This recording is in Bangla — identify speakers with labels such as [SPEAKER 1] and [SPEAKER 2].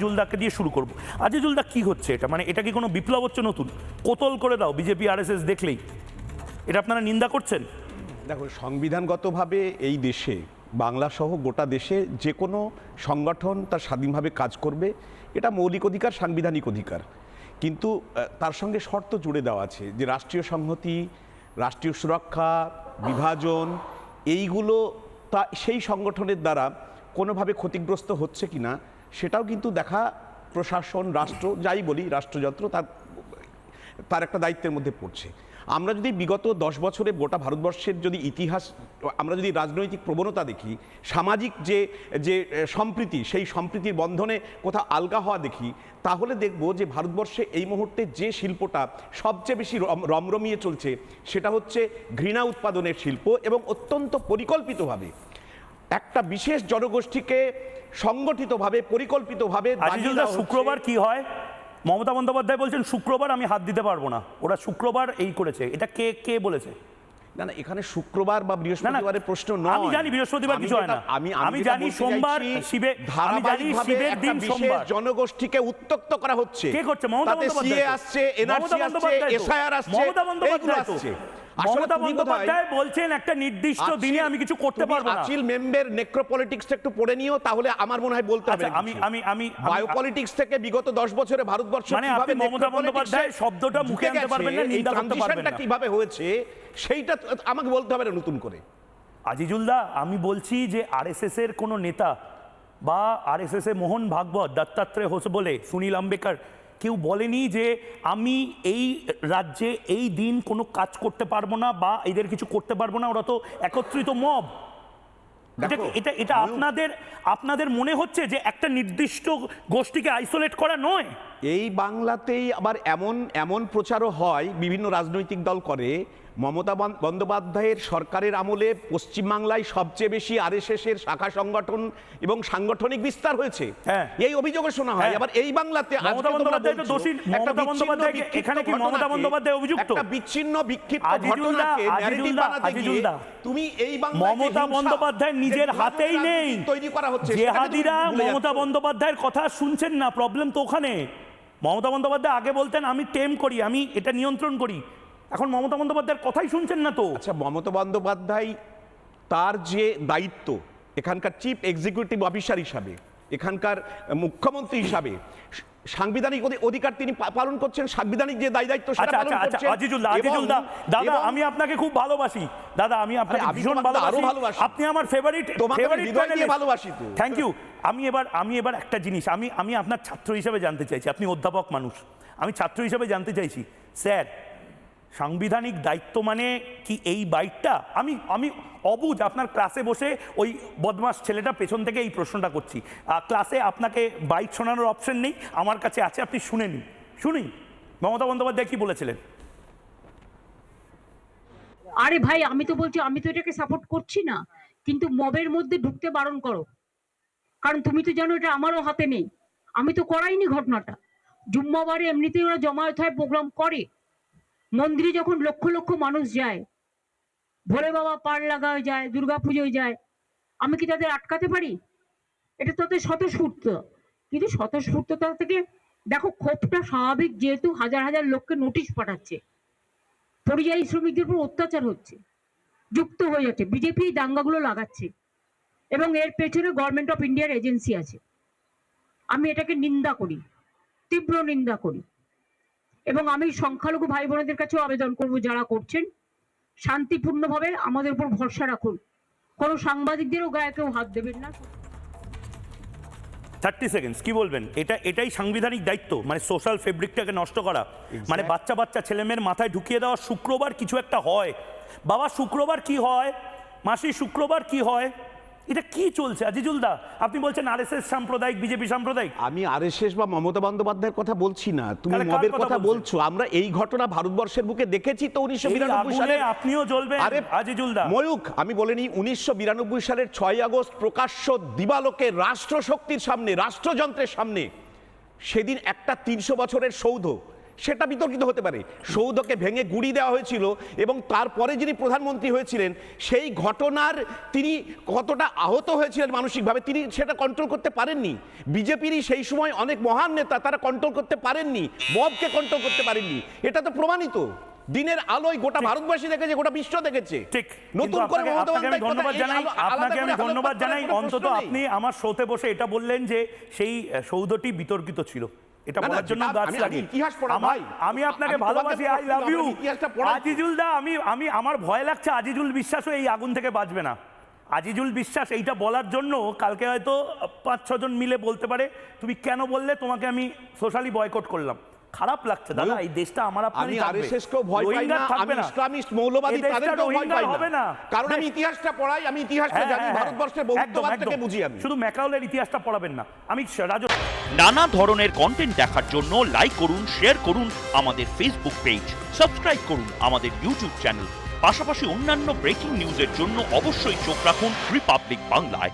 [SPEAKER 1] আজিজুলদাকে দিয়ে শুরু করব। আজিজুলদা কি হচ্ছে এটা, মানে এটা কি কোনো বিপ্লব হচ্ছে নতুন? কোতল করে দাও বিজেপি আরএসএস দেখলেই, এটা আপনারা নিন্দা করছেন?
[SPEAKER 2] দেখো, সংবিধানগতভাবে এই দেশে বাংলা সহ গোটা দেশে যে কোনো সংগঠন তার স্বাধীনভাবে কাজ করবে, এটা মৌলিক অধিকার, সাংবিধানিক অধিকার। কিন্তু তার সঙ্গে শর্ত জুড়ে দেওয়া আছে যে রাষ্ট্রীয় সংহতি, রাষ্ট্রীয় সুরক্ষা, বিভাজন, এইগুলো তা সেই সংগঠনের দ্বারা কোনোভাবে ক্ষতিগ্রস্ত হচ্ছে কিনা সেটাও কিন্তু দেখা প্রশাসন, রাষ্ট্র, যাই বলি রাষ্ট্রযন্ত্র, তার একটা দায়িত্বের মধ্যে পড়ছে। আমরা যদি বিগত 10 বছরে গোটা ভারতবর্ষের যদি ইতিহাস, আমরা যদি রাজনৈতিক প্রবণতা দেখি, সামাজিক যে যে সম্প্রীতি, সেই সম্প্রীতির বন্ধনে কোথাও আলগা হওয়া দেখি, তাহলে দেখব যে ভারতবর্ষে এই মুহূর্তে যে শিল্পটা সবচেয়ে বেশি রমরমিয়ে চলছে সেটা হচ্ছে ঘৃণা উৎপাদনের শিল্প, এবং অত্যন্ত পরিকল্পিতভাবে একটা বিশেষ জনগোষ্ঠীকে সংগঠিতভাবে পরিকল্পিতভাবে।
[SPEAKER 1] শুক্রবার কি হয়? মমতা বন্দ্যোপাধ্যায় বলছেন শুক্রবার আমি হাত দিতে পারবো না, ওরা শুক্রবার এই করেছে, এটা কে কে বলেছে?
[SPEAKER 2] না না, এখানে শুক্রবার বা বৃহস্পতিবারের প্রশ্ন নয়।
[SPEAKER 1] আমি জানি বৃহস্পতিবার কিছু হয় না, আমি জানি সোমবার শিবে, আমি জানি শিবের দিন সোমবার।
[SPEAKER 2] জনগোষ্ঠীকে উত্তক্ত করা হচ্ছে।
[SPEAKER 1] কে করছে? মমতা বন্দ্যোপাধ্যায়
[SPEAKER 2] আসছে, এনআরসি আসছে, এসআইআর আসছে,
[SPEAKER 1] মমতা বন্দ্যোপাধ্যায় আসছে। মমতা বন্দ্যোপাধ্যায় বলছেন একটা নির্দিষ্ট দিনে আমি কিছু করতে পারবো না।
[SPEAKER 2] আচিল মেম্বার নেক্রোপলিটিক্সটা একটু পড়ে নিও, তাহলে আমার মনে হয় বলতে হবে।
[SPEAKER 1] আমি
[SPEAKER 2] বায়োপলিটিক্স থেকে বিগত 10 বছরে ভারতবর্ষ
[SPEAKER 1] মানে আপনি মমতা বন্দ্যোপাধ্যায় শব্দটা মুখে আনতে পারবেন না, নিন্দা করতে পারবেন না,
[SPEAKER 2] কিভাবে হয়েছে সেইটা আমাকে বলতে হবে না নতুন করে।
[SPEAKER 1] আজিজুলদা, আমি বলছি যে আরএসএস এর কোনো নেতা বা আরএসএস এর মোহন ভাগবত, দত্তাত্রেয় হোসবোলে, সুনীল আম্বেকর কেউ বলেনি যে আমি এই রাজ্যে এই দিন কোনো কাজ করতে পারবো না বা এদের কিছু করতে পারবো না, ওরা তো একত্রিত মব। এটা এটা আপনাদের মনে হচ্ছে যে একটা নির্দিষ্ট গোষ্ঠীকে আইসোলেট করা নয়?
[SPEAKER 2] এই বাংলাতেই আবার এমন প্রচারও হয়, বিভিন্ন রাজনৈতিক দল করে, মমতা বন্দ্যোপাধ্যায়ের সরকারের আমলে পশ্চিমবাংলায় সবচেয়ে বেশি আরএসএস এর শাখা সংগঠন এবং সাংগঠনিক বিস্তার হয়েছে, এই অভিযোগও শোনা হয়। আবার এই বাংলাতে
[SPEAKER 1] মমতা বন্দ্যোপাধ্যায় তো দোষী, মমতা বন্দ্যোপাধ্যায় এখানে কি মমতা বন্দ্যোপাধ্যায় অভিযুক্ত?
[SPEAKER 2] একটা বিচ্ছিন্ন বিক্ষিপ্ত ঘটনাকে ন্যারেটিভ বানাতে গিয়ে তুমি এই বাংলায়
[SPEAKER 1] মমতা বন্দ্যোপাধ্যায় নিজের হাতেই নেই
[SPEAKER 2] তৈরি করা হচ্ছে।
[SPEAKER 1] জেহাদিরা মমতা বন্দ্যোপাধ্যায়ের কথা শুনছেন না, প্রবলেম তো ওখানে। মমতা বন্দ্যোপাধ্যায় আগে বলতেন আমি টেম করি, আমি এটা নিয়ন্ত্রণ করি, এখন মমতা বন্দ্যোপাধ্যায়ের কথাই শুনছেন না তো।
[SPEAKER 2] আচ্ছা, মমতা বন্দ্যোপাধ্যায় তার যে দায়িত্ব এখানকার চিফ এক্সিকিউটিভ অফিসার হিসাবে, এখানকার মুখ্যমন্ত্রী হিসাবে সাংবিধানিক অধিকার তিনি পালন করছেন, সাংবিধানিক যে দায়িত্ব সেটা পালন করছেন।
[SPEAKER 1] আজিজুলদা, দাদা আমি আপনাকে খুব ভালোবাসি, দাদা আমি আপনাকে ভীষণ ভালোবাসি, আপনি আমার ফেভারিট
[SPEAKER 2] ভালোবাসি তো।
[SPEAKER 1] Thank you. আমি এবার একটা জিনিস আমি আপনার ছাত্র হিসেবে জানতে চাইছি, আপনি অধ্যাপক মানুষ, আমি ছাত্র হিসেবে জানতে চাইছি স্যার, সাংবিধানিক দায়িত্ব মানে কি এই বাইকটা? আমি অবুঝ আপনার ক্লাসে বসে ওই বদমাস ছেলেটা পেছন থেকে এই প্রশ্নটা করছি, ক্লাসে আপনাকে বাইক শোনানোর অপশন নেই, আমার কাছে আছে, আপনি শুনে নিন। শুনি মমতা বন্দ্যোপাধ্যায় কি বলেছিলেন।
[SPEAKER 3] আরে ভাই, আমি তো বলছি আমি তো এটাকে সাপোর্ট করছি না, কিন্তু মবের মধ্যে ঢুকতে বারণ করো, কারণ তুমি তো জানো এটা আমারও হাতে নেই, আমি তো করাইনি ঘটনাটা। জুম্মাবারে এমনিতেই ওরা জমায়েত হয়, প্রোগ্রাম করে, মন্দিরে যখন লক্ষ লক্ষ মানুষ যায়, ভোলে বাবা পার লাগায় যায়, দুর্গাপুজোয় যায়, আমি কি তাদের আটকাতে পারি? এটা তাদের স্বতঃস্ফূর্ত, কিন্তু স্বতঃস্ফূর্ততা থেকে দেখো ক্ষোভটা স্বাভাবিক, যেহেতু হাজার হাজার লোককে নোটিশ পাঠাচ্ছে, পরিযায়ী শ্রমিকদের উপর অত্যাচার হচ্ছে, যুক্ত হয়ে যাচ্ছে, বিজেপি এই দাঙ্গাগুলো লাগাচ্ছে এবং এর পেছনে গভর্নমেন্ট অফ ইন্ডিয়ার এজেন্সি আছে। আমি এটাকে নিন্দা করি, তীব্র নিন্দা করি, এবং আমি সংখ্যালঘু ভাই বোনদের কাছেও আবেদন করব, যারা করছেন শান্তিপূর্ণভাবে আমাদের উপর ভরসা রাখুন, কোনো সাংবাদিকদেরও গায়ে কেউ হাত দেবেন না।
[SPEAKER 1] 30 সেকেন্ডস কি বলবেন? এটাই সাংবিধানিক দায়িত্ব, মানে সোশ্যাল ফেব্রিকটাকে নষ্ট করা, মানে বাচ্চা ছেলেমেয়ের মাথায় ঢুকিয়ে দেওয়া শুক্রবার কিছু একটা হয়, বাবা শুক্রবার কি হয়, মাসি শুক্রবার কি হয়, এটা কি চলছে? আজিজুলদা, আপনি বলছেন আরএসএস সাম্প্রদায়িক, বিজেপি সাম্প্রদায়িক।
[SPEAKER 2] আমি আরএসএস বা মমতা বন্দ্যোপাধ্যায়ের কথা বলছি না, তুমি মবের কথা বলছো। আমরা এই ঘটনা ভারতবর্ষের বুকে দেখেছি তো 1992 সালে।
[SPEAKER 1] আপনিও জ্বলবেন আজিজুলদা।
[SPEAKER 2] ময়ূক, আমি বলিনি 1992 সালের 6 আগস্ট প্রকাশ্য দিবালোকে রাষ্ট্রশক্তির সামনে, রাষ্ট্রযন্ত্রের সামনে, সেদিন একটা 300 বছরের সৌধ, সেটা বিতর্কিত হতে পারে। সৌধকে ভেঙে গুঁড়ি দেওয়া হয়েছিল এবং তারপরে যিনি প্রধানমন্ত্রী হয়েছিলেন সেই ঘটনার তিনি কতটা আহত হয়েছিলেন মানসিকভাবে তিনি সেটা কন্ট্রোল করতে পারেননি। বিজেপিরই সেই সময় অনেক মহান নেতা তারা কন্ট্রোল করতে পারেননি, মবকে কন্ট্রোল করতে পারেননি, এটা তো প্রমাণিত। দিনের আলোয় গোটা ভারতবাসী দেখেছে, গোটা বিশ্ব দেখেছে।
[SPEAKER 1] ঠিক,
[SPEAKER 2] নতুন করে
[SPEAKER 1] আপনাকে আমি ধন্যবাদ জানাই অন্তত আপনি আমার শোতে বসে এটা বললেন যে সেই সৌধটি বিতর্কিত ছিল, এটা বলার জন্য গাছ লাগে।
[SPEAKER 2] ইতিহাস পড়া ভাই,
[SPEAKER 1] আমি আপনাকে ভালোবাসি, আই লাভ ইউ আজিজুল দা। আমি আমার ভয় লাগছে আজিজুল বিশ্বাসও এই আগুন থেকে বাঁচবে না। আজিজুল বিশ্বাস এইটা বলার জন্য কালকে হয়তো 5-6 জন মিলে বলতে পারে তুমি কেন বললে, তোমাকে আমি সোশ্যালি বয়কট করলাম। খারাপ লাগছে দাদা, এই দেশটা আমার আপনারই থাকবে।
[SPEAKER 2] আমি আরএসএসকেও ভয় পাই না, আমি ইসলামিস্ট মৌলবাদী তাদেরকেও ভয় পাই না, কারণ আমি ইতিহাসটা পড়াই, আমি ইতিহাসটা জানি, ভারতবর্ষের বহুত্ববাদটাকে বুঝি। আমি
[SPEAKER 1] শুধু ম্যাকাউলের ইতিহাসটা পড়াবেন না। আমি
[SPEAKER 4] নানা ধরনের কন্টেন্ট দেখার জন্য লাইক করুন, শেয়ার করুন আমাদের ফেসবুক পেজ, সাবস্ক্রাইব করুন আমাদের ইউটিউব চ্যানেল। পাশাপাশি অন্যান্য ব্রেকিং নিউজের জন্য অবশ্যই চোখ রাখুন রিপাবলিক বাংলায়।